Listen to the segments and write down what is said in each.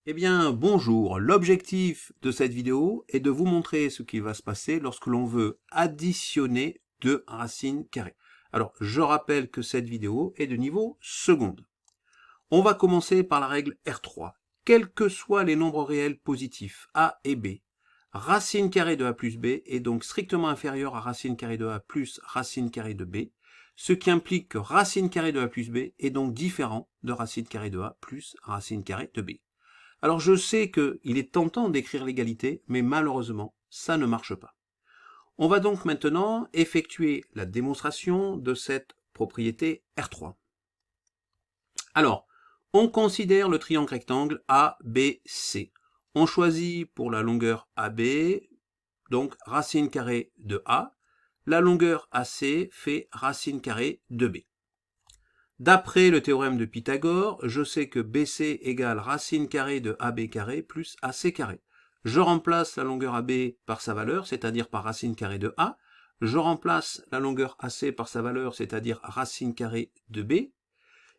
Eh bien, bonjour. L'objectif de cette vidéo est de vous montrer ce qui va se passer lorsque l'on veut additionner deux racines carrées. Alors, je rappelle que cette vidéo est de niveau seconde. On va commencer par la règle R3. Quels que soient les nombres réels positifs A et B, racine carrée de A plus B est donc strictement inférieure à racine carrée de A plus racine carrée de B, ce qui implique que racine carrée de A plus B est donc différent de racine carrée de A plus racine carrée de B. Alors je sais qu'il est tentant d'écrire l'égalité, mais malheureusement, ça ne marche pas. On va donc maintenant effectuer la démonstration de cette propriété R3. Alors, on considère le triangle rectangle ABC. On choisit pour la longueur AB, donc racine carrée de A. La longueur AC fait racine carrée de B. D'après le théorème de Pythagore, je sais que BC égale racine carrée de AB carré plus AC carré. Je remplace la longueur AB par sa valeur, c'est-à-dire par racine carrée de A. Je remplace la longueur AC par sa valeur, c'est-à-dire racine carrée de B.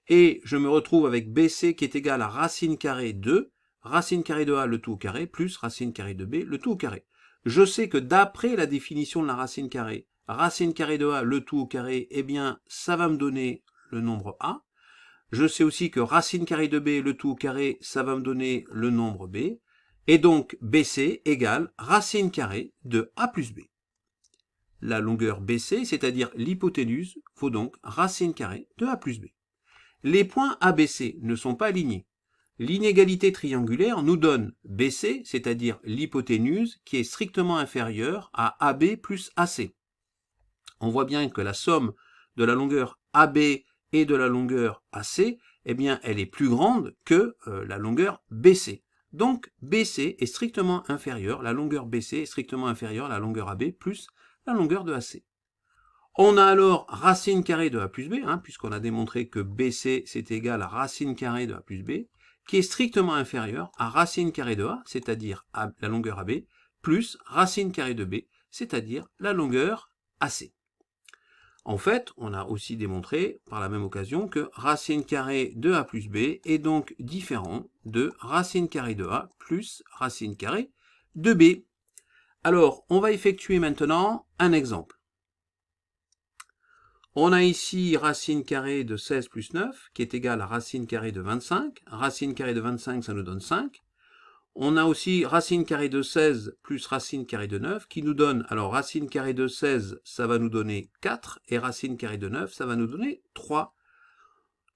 Et je me retrouve avec BC qui est égal à racine carrée de racine carrée de A le tout au carré plus racine carrée de B le tout au carré. Je sais que d'après la définition de la racine carrée de A le tout au carré, eh bien, ça va me donner le nombre A. Je sais aussi que racine carrée de B, le tout au carré, ça va me donner le nombre B. Et donc, BC égale racine carrée de A plus B. La longueur BC, c'est-à-dire l'hypoténuse, vaut donc racine carrée de A plus B. Les points ABC ne sont pas alignés. L'inégalité triangulaire nous donne BC, c'est-à-dire l'hypoténuse, qui est strictement inférieure à AB plus AC. On voit bien que la somme de la longueur AB et de la longueur AC, eh bien, elle est plus grande que la longueur BC. Donc, BC est strictement inférieure, la longueur BC est strictement inférieure à la longueur AB plus la longueur de AC. On a alors racine carrée de A plus B, puisqu'on a démontré que BC c'est égal à racine carrée de A plus B, qui est strictement inférieure à racine carrée de A, c'est-à-dire la longueur AB, plus racine carrée de B, c'est-à-dire la longueur AC. En fait, on a aussi démontré par la même occasion que racine carrée de A plus B est donc différent de racine carrée de A plus racine carrée de B. Alors, on va effectuer maintenant un exemple. On a ici racine carrée de 16 plus 9, qui est égal à racine carrée de 25. Racine carrée de 25, ça nous donne 5. On a aussi racine carrée de 16 plus racine carrée de 9, qui nous donne, alors racine carrée de 16, ça va nous donner 4, et racine carrée de 9, ça va nous donner 3.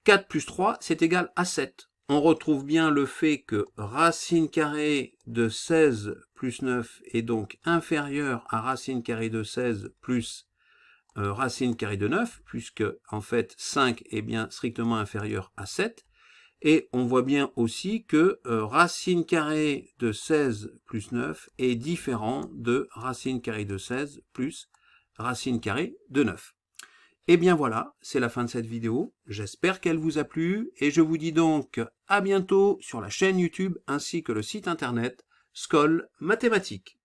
4 plus 3, c'est égal à 7. On retrouve bien le fait que racine carrée de 16 plus 9 est donc inférieure à racine carrée de 16 plus racine carrée de 9, puisque en fait 5 est bien strictement inférieur à 7. Et on voit bien aussi que racine carrée de 16 plus 9 est différent de racine carrée de 16 plus racine carrée de 9. Et bien voilà, c'est la fin de cette vidéo. J'espère qu'elle vous a plu et je vous dis donc à bientôt sur la chaîne YouTube ainsi que le site internet Skol Mathématiques.